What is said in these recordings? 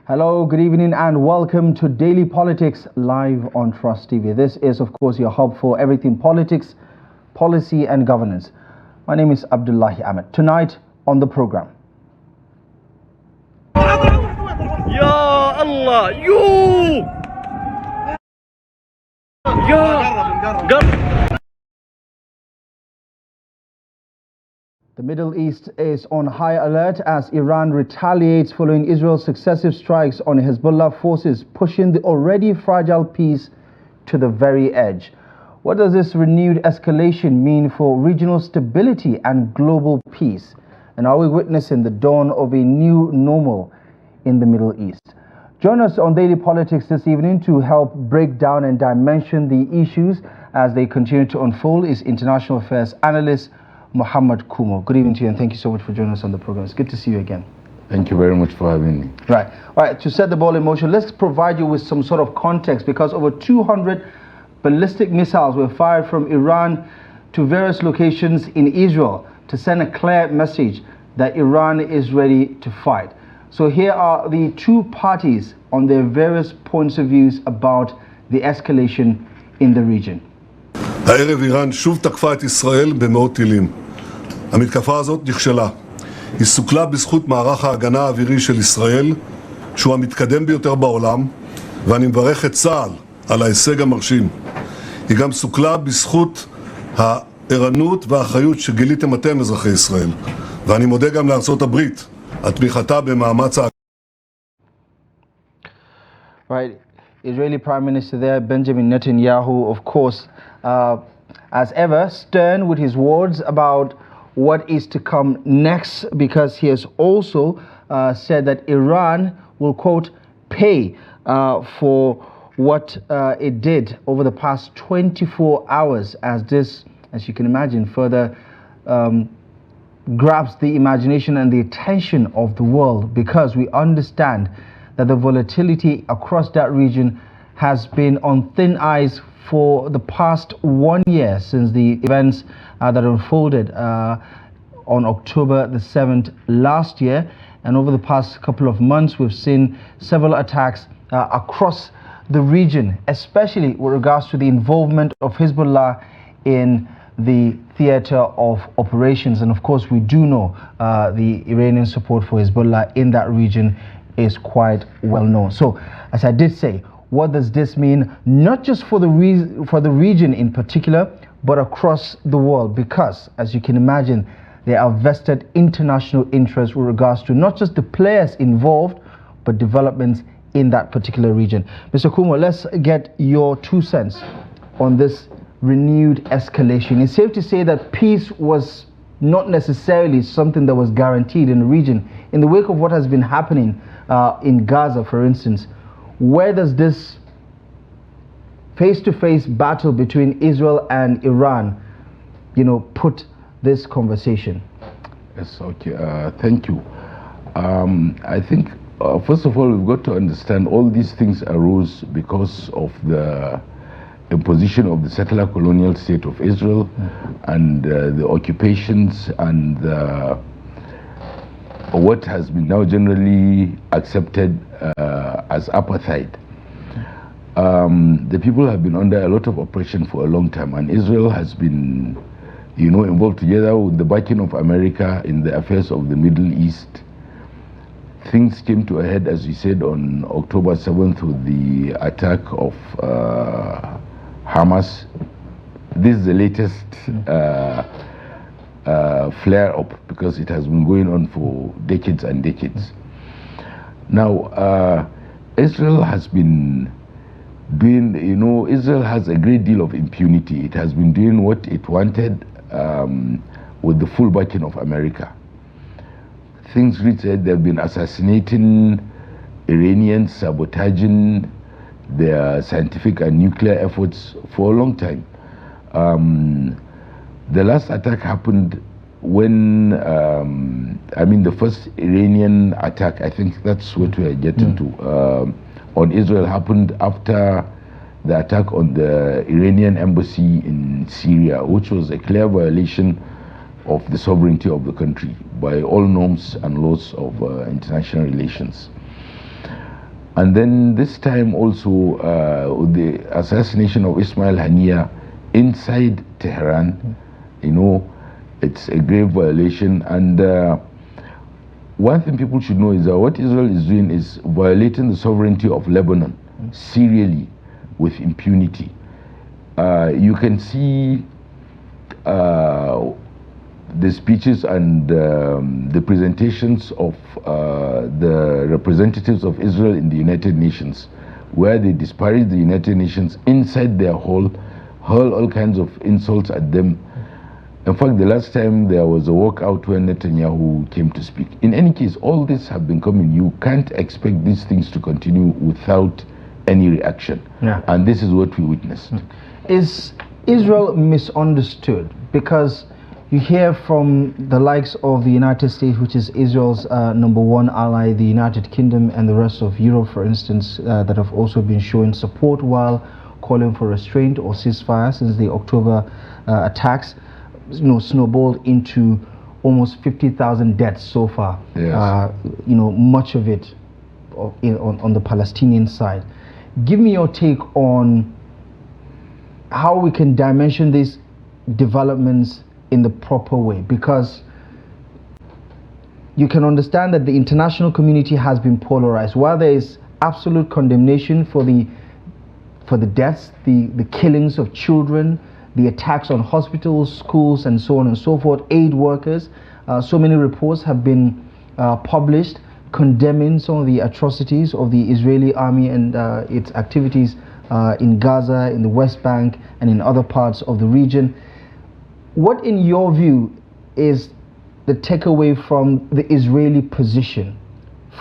Hello, good evening and welcome to Daily Politics live on Trust TV. This is of course your hub for everything politics, policy and governance. My name is Abdullahi Ahmed. Tonight on the program. Ya Allah, you! The Middle East is on high alert as Iran retaliates following Israel's successive strikes on Hezbollah forces, pushing the already fragile peace to the very edge. What does this renewed escalation mean for regional stability and global peace? And are we witnessing the dawn of a new normal in the Middle East? Join us on Daily Politics this evening to help break down and dimension the issues as they continue to unfold is international affairs analyst Mohammed Kumo. Good evening to you and thank you so much for joining us on the program. It's good to see you again. Thank you very much for having me. Right. All right, to set the ball in motion, let's provide you with some sort of context because over 200 ballistic missiles were fired from Iran to various locations in Israel to send a clear message that Iran is ready to fight. So here are the two parties on their various points of views about the escalation in the region. הערב איראן שוב תקפה את ישראל במאות טילים. המתקפה הזאת נכשלה. היא סוכלה בזכות מערך ההגנה האווירי של ישראל, שהוא המתקדם ביותר בעולם, ואני מברך את צה"ל על ההישג המרשים. היא גם סוכלה בזכות הערנות והאחריות שגיליתם אתם אזרחי ישראל. ואני מודה גם לארצות הברית על תמיכתה במאמץ Right. Israeli Prime Minister there, Benjamin Netanyahu, of course, as ever, stern with his words about what is to come next, because he has also said that Iran will, quote, pay for what it did over the past 24 hours, as this, as you can imagine, further grabs the imagination and the attention of the world, because we understand that the volatility across that region has been on thin ice for the past 1 year since the events that unfolded on October the 7th last year. And over the past couple of months, we've seen several attacks across the region, especially with regards to the involvement of Hezbollah in the theater of operations. And of course, we do know the Iranian support for Hezbollah in that region is quite well known. So, as I did say, what does this mean, not just for the region in particular, but across the world? Because, as you can imagine, there are vested international interests with regards to not just the players involved, but developments in that particular region. Mr. Kumo, let's get your 2 cents on this renewed escalation. It's safe to say that peace was not necessarily something that was guaranteed in the region. In the wake of what has been happening in Gaza, for instance, where does this face-to-face battle between Israel and Iran, put this conversation? Yes, okay, thank you. I think, first of all, we've got to understand all these things arose because of the imposition of the settler colonial state of Israel and the occupations and what has been now generally accepted as apartheid. The people have been under a lot of oppression for a long time, and Israel has been, involved together with the backing of America in the affairs of the Middle East. Things came to a head, as you said, on October 7th with the attack of Hamas. This is the latest flare-up because it has been going on for decades and decades. Now, Israel has been doing, Israel has a great deal of impunity. It has been doing what it wanted with the full backing of America. Things reach that they've been assassinating Iranians, sabotaging their scientific and nuclear efforts for a long time. The last attack happened when, the first Iranian attack, I think that's what we are getting to, on Israel happened after the attack on the Iranian embassy in Syria, which was a clear violation of the sovereignty of the country by all norms and laws of international relations. And then this time also the assassination of Ismail Haniyeh inside Tehran, you know, it's a grave violation. And one thing people should know is that what Israel is doing is violating the sovereignty of Lebanon serially with impunity. You can see the speeches and the presentations of the representatives of Israel in the United Nations, where they disparage the United Nations inside their hall, hurl all kinds of insults at them. In fact, the last time there was a walkout when Netanyahu came to speak. In any case, all this have been coming. You can't expect these things to continue without any reaction. Yeah. And this is what we witnessed. Is Israel misunderstood? Because you hear from the likes of the United States, which is Israel's #1 ally, the United Kingdom and the rest of Europe, for instance, that have also been showing support while calling for restraint or ceasefire since the October attacks, you know, snowballed into almost 50,000 deaths so far. Yes. You know, much of it on the Palestinian side. Give me your take on how we can dimension these developments in the proper way, because you can understand that the international community has been polarized. While there is absolute condemnation for the deaths, the killings of children, the attacks on hospitals, schools, and so on and so forth, aid workers, so many reports have been published condemning some of the atrocities of the Israeli army and its activities in Gaza, in the West Bank, and in other parts of the region. What, in your view, is the takeaway from the Israeli position,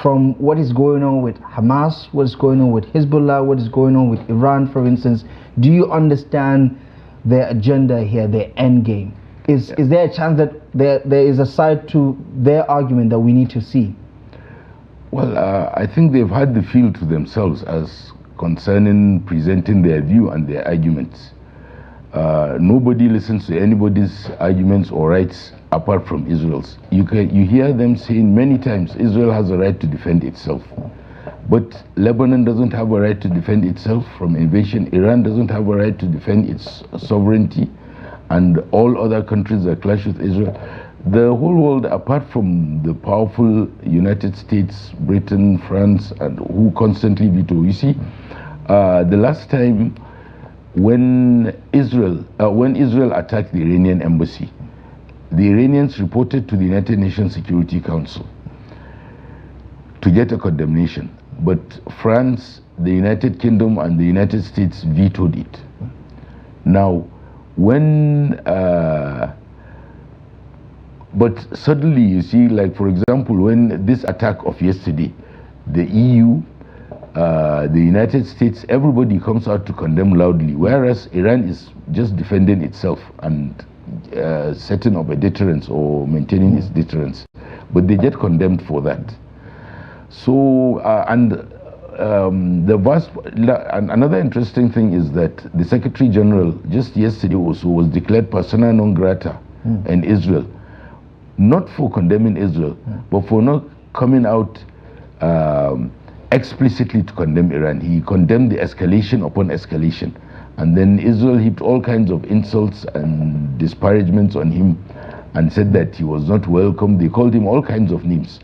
from what is going on with Hamas, what is going on with Hezbollah, what is going on with Iran, for instance? Do you understand their agenda here, their end game? Is there a chance that there is a side to their argument that we need to see? Well, I think they've had the field to themselves as concerning presenting their view and their arguments. Nobody listens to anybody's arguments or rights apart from Israel's. You hear them saying many times Israel has a right to defend itself. But Lebanon doesn't have a right to defend itself from invasion. Iran doesn't have a right to defend its sovereignty. And all other countries that clash with Israel. The whole world, apart from the powerful United States, Britain, France, and who constantly veto. You see, the last time when Israel attacked the Iranian embassy, the Iranians reported to the United Nations Security Council to get a condemnation. But France, the United Kingdom, and the United States vetoed it. Now, but suddenly you see, like for example, when this attack of yesterday, the EU, the United States, everybody comes out to condemn loudly, whereas Iran is just defending itself and setting up a deterrence or maintaining its deterrence. But they get condemned for that. So, another interesting thing is that the Secretary General just yesterday also was declared persona non grata in Israel, not for condemning Israel, but for not coming out explicitly to condemn Iran. He condemned the escalation upon escalation, and then Israel heaped all kinds of insults and disparagements on him and said that he was not welcome. They called him all kinds of names.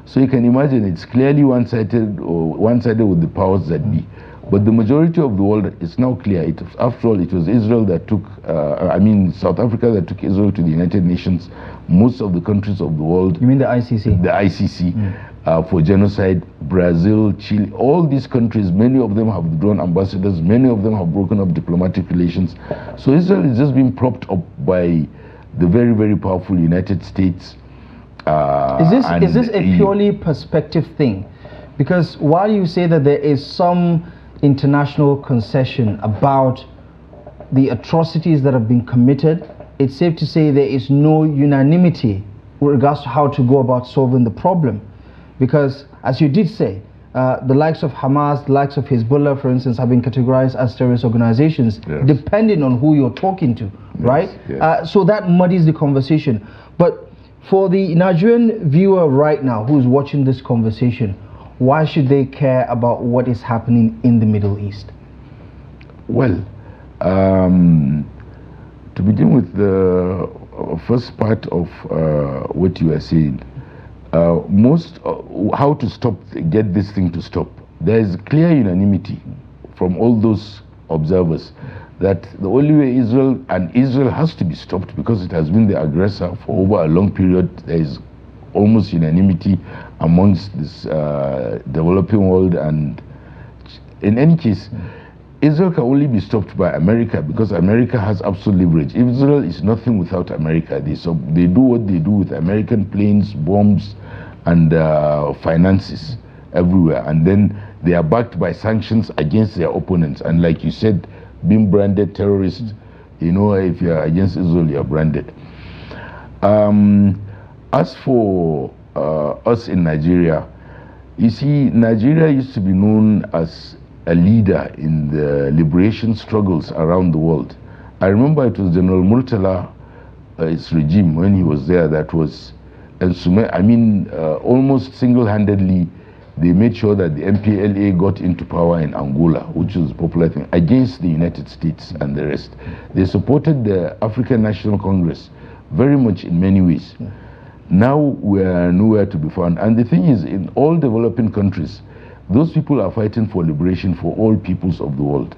So you can imagine it's clearly one-sided with the powers that be. But the majority of the world is now clear. After all, it was Israel that took, South Africa that took Israel to the United Nations. Most of the countries of the world. You mean the ICC? The ICC for genocide. Brazil, Chile, all these countries, many of them have withdrawn ambassadors. Many of them have broken up diplomatic relations. So Israel is just being propped up by the very, very powerful United States. Is this a purely perspective thing? Because while you say that there is some international concession about the atrocities that have been committed, it's safe to say there is no unanimity with regards to how to go about solving the problem. Because, as you did say, the likes of Hamas, the likes of Hezbollah, for instance, have been categorized as terrorist organizations, depending on who you're talking to, right? Yes. So that muddies the conversation. But for the Nigerian viewer right now who's watching this conversation, why should they care about what is happening in the Middle East? Well, to begin with the first part of what you are saying, how to get this thing to stop. There is clear unanimity from all those observers that the only way Israel has to be stopped, because it has been the aggressor for over a long period. There is almost unanimity amongst this developing world, and in any case, Israel can only be stopped by America, because America has absolute leverage. Israel is nothing without America. They do what they do with American planes, bombs, and finances everywhere. And then they are backed by sanctions against their opponents. And like you said, being branded terrorists, you know, if you are against Israel, you are branded. As for us in Nigeria, you see, Nigeria used to be known as a leader in the liberation struggles around the world. I remember it was General Murtala, his regime, when he was there, that was, almost single-handedly, they made sure that the MPLA got into power in Angola, which was a popular thing, against the United States and the rest. They supported the African National Congress very much in many ways. Now we are nowhere to be found. And the thing is, in all developing countries, those people are fighting for liberation for all peoples of the world.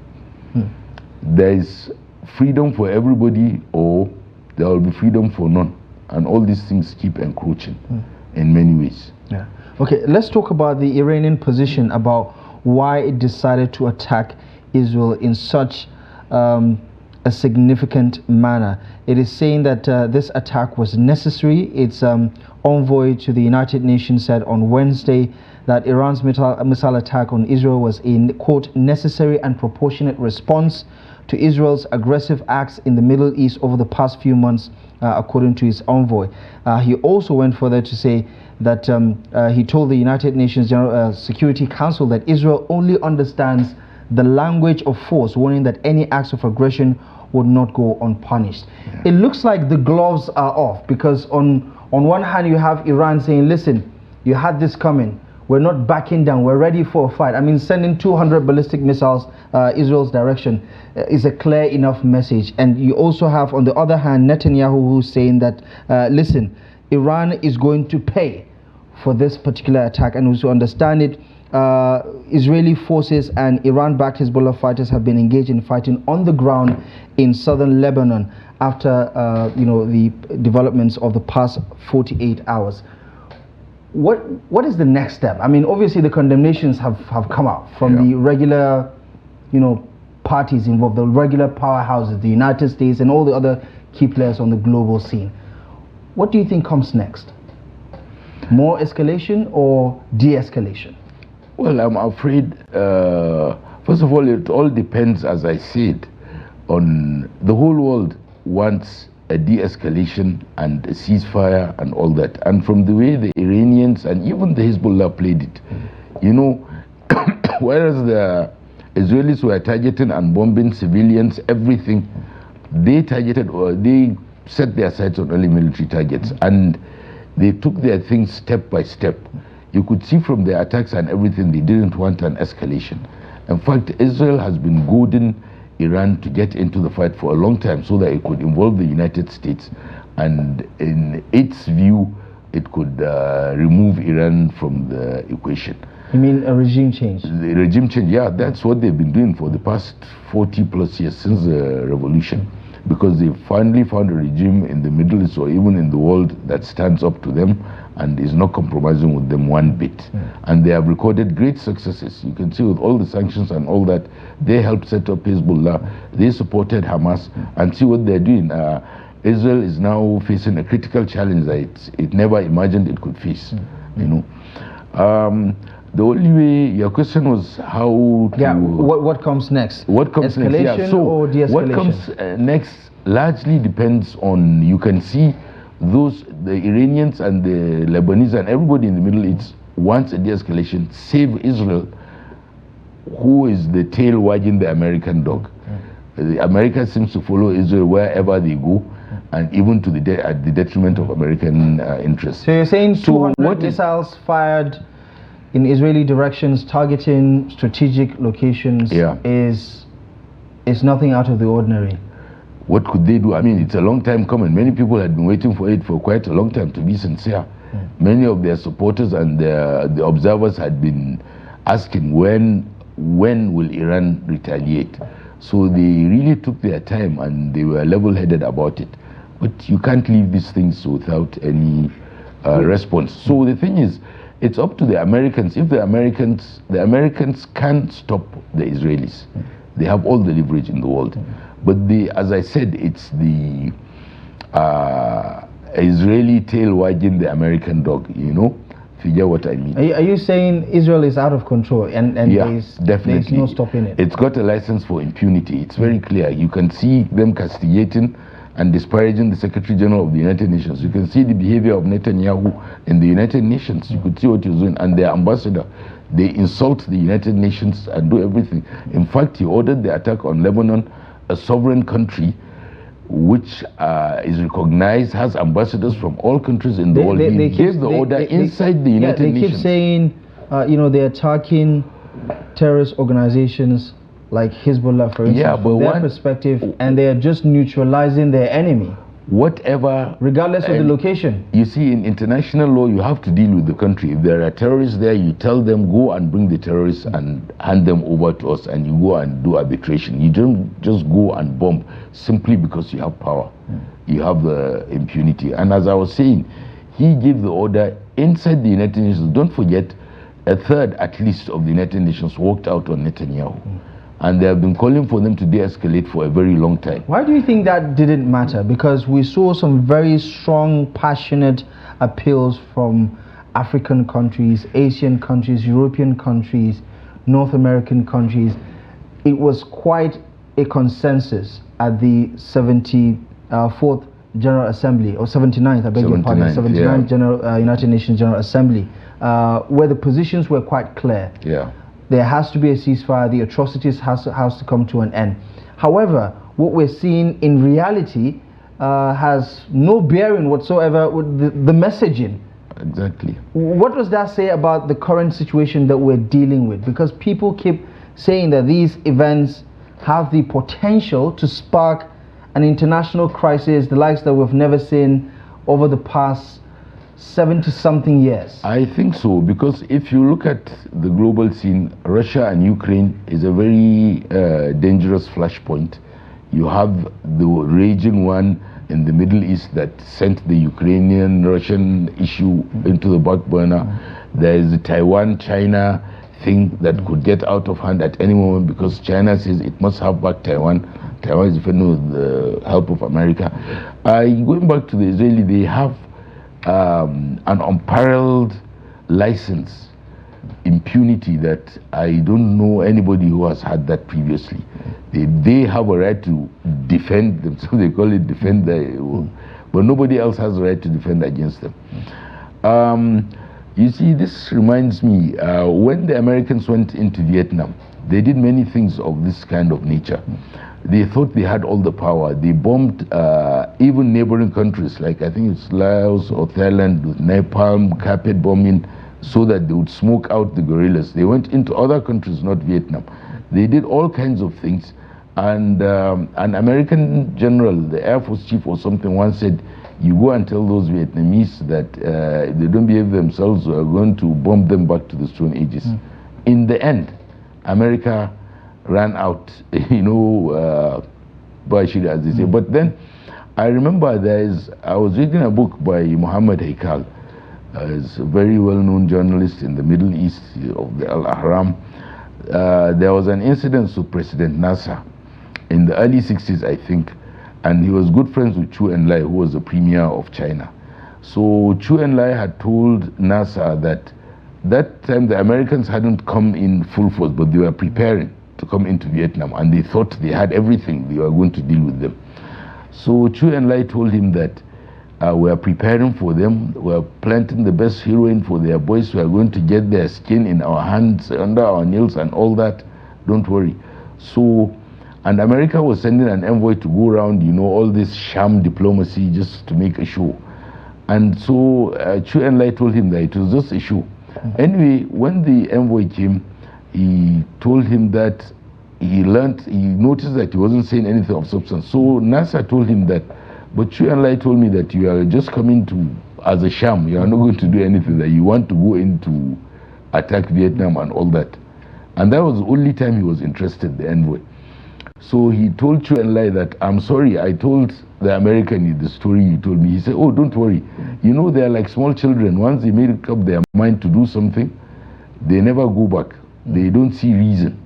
There is freedom for everybody, or there will be freedom for none. And all these things keep encroaching in many ways. Yeah. Okay, let's talk about the Iranian position about why it decided to attack Israel in such a significant manner. It is saying that this attack was necessary. Its envoy to the United Nations said on Wednesday that Iran's missile attack on Israel was a, quote, necessary and proportionate response to Israel's aggressive acts in the Middle East over the past few months, according to his envoy. He also went further to say that he told the United Nations General Security Council that Israel only understands the language of force, warning that any acts of aggression would not go unpunished. It looks like the gloves are off, because on one hand you have Iran saying, listen, you had this coming, we're not backing down, we're ready for a fight. I mean, sending 200 ballistic missiles Israel's direction is a clear enough message. And you also have, on the other hand, Netanyahu, who's saying that, listen, Iran is going to pay for this particular attack. And to understand it, Israeli forces and Iran-backed Hezbollah fighters have been engaged in fighting on the ground in southern Lebanon after the developments of the past 48 hours. What is the next step? I mean, obviously the condemnations have come out from the regular, parties involved, the regular powerhouses, the United States and all the other key players on the global scene. What do you think comes next? More escalation or de-escalation? Well, I'm afraid, first of all, it all depends, as I said, on the whole world wants a de-escalation and a ceasefire and all that. And from the way the Iranians and even the Hezbollah played it, whereas the Israelis were targeting and bombing civilians, everything, they targeted, or they set their sights on only military targets, and they took their things step by step. You could see from their attacks and everything, they didn't want an escalation. In fact, Israel has been goading Iran to get into the fight for a long time so that it could involve the United States, and in its view, it could remove Iran from the equation. You mean a regime change? The regime change, yeah, that's what they've been doing for the past 40 plus years since the revolution, because they finally found a regime in the Middle East or even in the world that stands up to them and is not compromising with them one bit. And they have recorded great successes. You can see with all the sanctions and all that, they helped set up Hezbollah, they supported Hamas, and see what they're doing. Israel is now facing a critical challenge that it never imagined it could face. The only way, your question was how to... Yeah, what comes next? What comes next? Escalation or de-escalation? What comes next largely depends on, you can see the Iranians and the Lebanese and everybody in the Middle East wants a de-escalation, save Israel, who is the tail wagging the American dog. The America seems to follow Israel wherever they go, and even to at the detriment of American interests. So you're saying 200 missiles fired in Israeli directions targeting strategic locations is nothing out of the ordinary. What could they do? I mean, it's a long time coming. Many people had been waiting for it for quite a long time, to be sincere. Many of their supporters and the observers had been asking when will Iran retaliate. So they really took their time and they were level-headed about it. But you can't leave these things without any response. So the thing is, it's up to the Americans. If the Americans can't stop the Israelis, they have all the leverage in the world. But as I said, it's the Israeli tail wagging the American dog, you know? Figure what I mean. Are you saying Israel is out of control and yeah, there's no stopping it? It's got a license for impunity. It's very clear. You can see them castigating and disparaging the Secretary General of the United Nations. You can see the behavior of Netanyahu in the United Nations. You could see what he's doing. And their ambassador, they insult the United Nations and do everything. In fact, he ordered the attack on Lebanon, a sovereign country which is recognized, has ambassadors from all countries in the world. He gave the order inside the United Nations. They keep saying, they're attacking terrorist organizations like Hezbollah, for instance, from their perspective, and they are just neutralizing their enemy. Whatever, regardless of the location. You see, in international law, you have to deal with the country. If there are terrorists there, you tell them, go and bring the terrorists and hand them over to us, and you go and do arbitration. You don't just go and bomb simply because you have power. You have the impunity. And as I was saying, he gave the order inside the United Nations. Don't forget, a third at least of the United Nations walked out on Netanyahu. And they have been calling for them to de-escalate for a very long time. Why do you think that didn't matter? Because we saw some very strong, passionate appeals from African countries, Asian countries, European countries, North American countries. It was quite a consensus at the 74th General Assembly, or 79th, I beg your pardon, 79th General, United Nations General Assembly, where the positions were quite clear. Yeah. There has to be a ceasefire, the atrocities has to come to an end. However, what we're seeing in reality has no bearing whatsoever with the messaging. Exactly. What does that say about the current situation that we're dealing with? Because people keep saying that these events have the potential to spark an international crisis, the likes that we've never seen over the past 70-something years. I think so, because if you look at the global scene, Russia and Ukraine is a very dangerous flashpoint. You have the raging one in the Middle East that sent the Ukrainian-Russian issue into the back burner. There is the Taiwan-China thing that could get out of hand at any moment because China says it must have back Taiwan. Taiwan is defending with the help of America. Going back to the Israeli, they have an unparalleled license, impunity that I don't know anybody who has had that previously. They have a right to defend themselves. They call it defend, but nobody else has a right to defend against them. You see, this reminds me, when the Americans went into Vietnam, they did many things of this kind of nature. They thought they had all the power. They bombed even neighboring countries, like I think it's Laos or Thailand, with napalm, carpet bombing, so that they would smoke out the guerrillas. They went into other countries, not Vietnam. They did all kinds of things. And an American general, the Air Force chief or something, once said, you go and tell those Vietnamese that if they don't behave themselves, we're going to bomb them back to the Stone Ages. In the end, America ran out, Bashir, as they say. But then I remember I was reading a book by Mohammed. He's a very well-known journalist in the Middle East of the Al-Ahram. There was an incident with President Nasser in the early 60s, I think, and he was good friends with Chu Enlai, who was the premier of China. So Chu Enlai had told Nasser that time the Americans hadn't come in full force, but they were preparing to come into Vietnam, and they thought they had everything, they were going to deal with them. So Chu Enlai told him that we are preparing for them, we are planting the best heroin for their boys, we are going to get their skin in our hands, under our nails and all that, don't worry. So, and America was sending an envoy to go around, all this sham diplomacy just to make a show. And so Chu Enlai told him that it was just a show. Anyway, when the envoy came, he told him that he noticed that he wasn't saying anything of substance. So Nasser told him that, but Chu Enlai told me that you are just coming as a sham. You are not going to do anything, that you want to go in to attack Vietnam and all that. And that was the only time he was interested, the envoy. So he told Chu Enlai that, I'm sorry, I told the American the story you told me. He said, oh, don't worry. You know, they're like small children. Once they make up their mind to do something, they never go back. They don't see reason.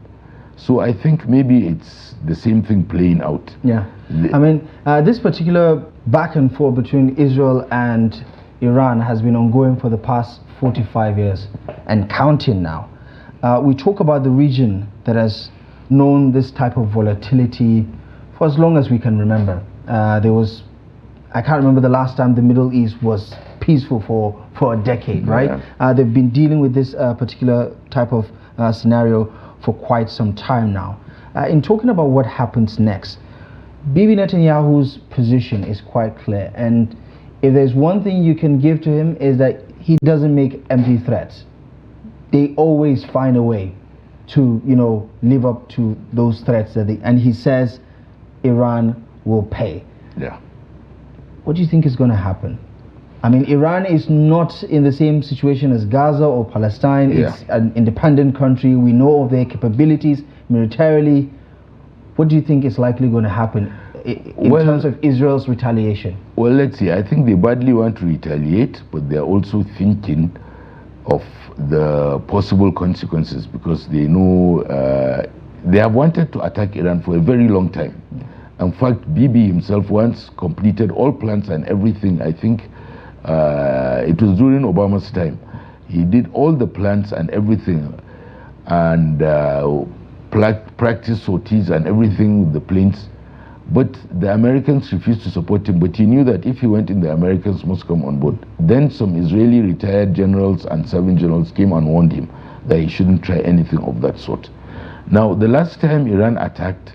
So I think maybe it's the same thing playing out. Yeah. I mean, this particular back and forth between Israel and Iran has been ongoing for the past 45 years and counting now. We talk about the region that has known this type of volatility for as long as we can remember. I can't remember the last time the Middle East was peaceful for a decade, right? Yeah. They've been dealing with this particular type of scenario for quite some time now. In talking about what happens next, Bibi Netanyahu's position is quite clear, and if there's one thing you can give to him is that he doesn't make empty threats. They always find a way to, live up to those threats and he says Iran will pay. Yeah. What do you think is going to happen? I mean, Iran is not in the same situation as Gaza or Palestine. Yeah. It's an independent country. We know of their capabilities militarily. What do you think is likely going to happen in terms of Israel's retaliation? Well, let's see. I think they badly want to retaliate, but they're also thinking of the possible consequences, because they know they have wanted to attack Iran for a very long time. In fact, Bibi himself once completed all plans and everything. I think it was during Obama's time. He did all the plans and everything, and practice sorties and everything with the planes. But the Americans refused to support him. But he knew that if he went in, the Americans must come on board. Then some Israeli retired generals and serving generals came and warned him that he shouldn't try anything of that sort. Now, the last time Iran attacked,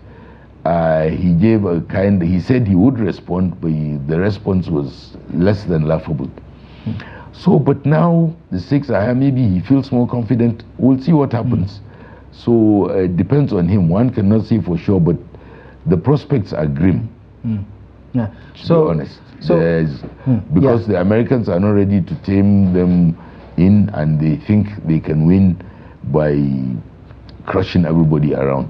he said he would respond, but the response was less than laughable. So, but now the stakes are high. Maybe he feels more confident. We'll see what happens. So it depends on him. One cannot say for sure, but the prospects are grim. Yeah. To be honest, because the Americans are not ready to tame them in, and they think they can win by crushing everybody around.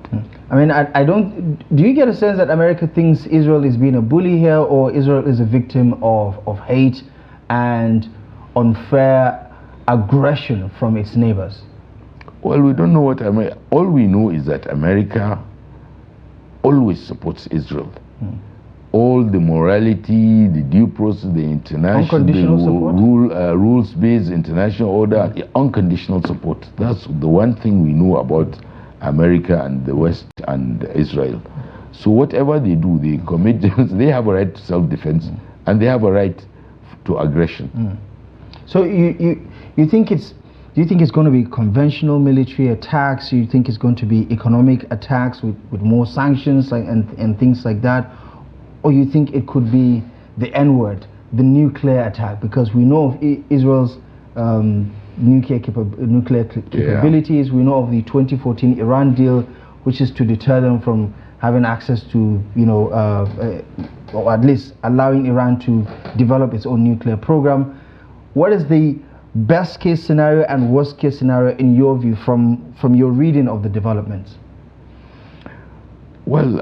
I mean, I don't. Do you get a sense that America thinks Israel is being a bully here, or Israel is a victim of hate and unfair aggression from its neighbors? Well, we don't know what all we know is that America always supports Israel. All the morality, the due process, the international, rules-based international order, unconditional support. That's the one thing we know about America and the West and Israel. So whatever they do, they commit, they have a right to self-defense, and they have a right to aggression. So you think it's do you think it's going to be conventional military attacks? Do you think it's going to be economic attacks with more sanctions and things like that? Or you think it could be the N-word, the nuclear attack? Because we know of Israel's nuclear capabilities. We know of the 2014 Iran deal, which is to deter them from having access to, or at least allowing Iran to develop its own nuclear program. What is the best case scenario and worst case scenario in your view from your reading of the developments? Well,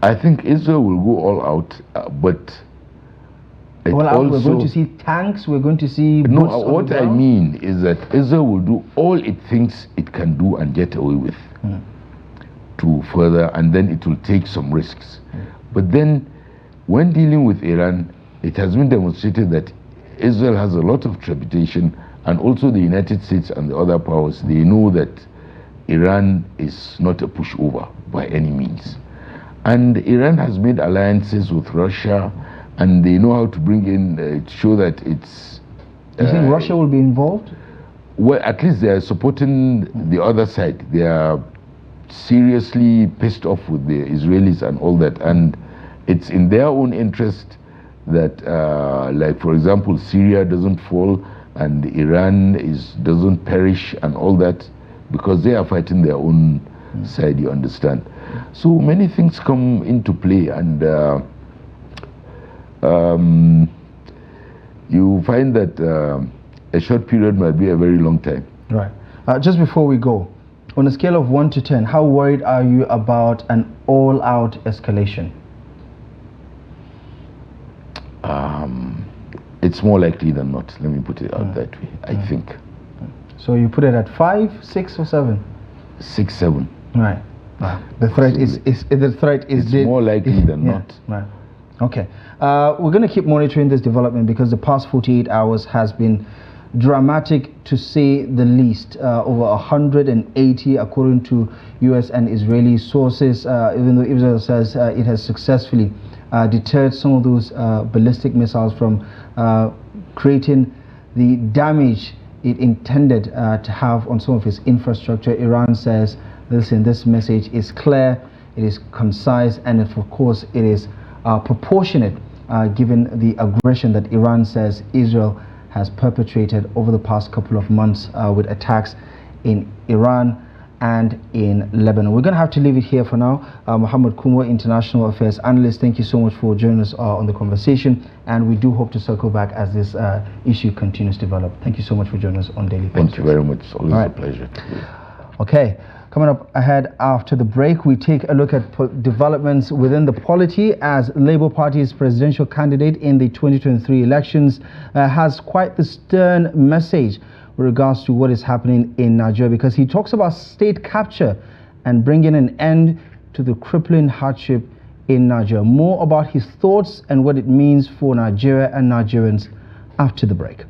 I think Israel will go all out, but we're going to see tanks, we're going to see boots on the ground. What I mean is that Israel will do all it thinks it can do and get away with to further, and then it will take some risks. But then, when dealing with Iran, it has been demonstrated that Israel has a lot of trepidation, and also the United States and the other powers, they know that Iran is not a pushover by any means. And Iran has made alliances with Russia, and they know how to bring in, show that it's... You think Russia will be involved? Well, at least they are supporting the other side. They are seriously pissed off with the Israelis and all that, and it's in their own interest that, like for example, Syria doesn't fall, and Iran doesn't perish and all that, because they are fighting their own side, you understand. So many things come into play, and you find that a short period might be a very long time. Right. Just before we go, on a scale of 1 to 10, how worried are you about an all-out escalation? It's more likely than not. Let me put it out that way. I think. So you put it at 5, 6, or 7? 6, 7. Right. The threat is It's more likely than not. Right. Okay. We're going to keep monitoring this development, because the past 48 hours has been dramatic, to say the least. Over 180, according to U.S. and Israeli sources, even though Israel says it has successfully deterred some of those ballistic missiles from creating the damage it intended to have on some of its infrastructure. Iran says, listen, this message is clear, it is concise, and of course it is proportionate, given the aggression that Iran says Israel has perpetrated over the past couple of months with attacks in Iran and in Lebanon. We're going to have to leave it here for now. Mohammed Kumo, International Affairs Analyst, thank you so much for joining us on the conversation, and we do hope to circle back as this issue continues to develop. Thank you so much for joining us on Daily Politics. Thank you very much. It's always a pleasure. Okay, coming up ahead after the break, we take a look at developments within the polity, as Labour Party's presidential candidate in the 2023 elections has quite the stern message with regards to what is happening in Nigeria, because he talks about state capture and bringing an end to the crippling hardship in Nigeria. More about his thoughts and what it means for Nigeria and Nigerians after the break.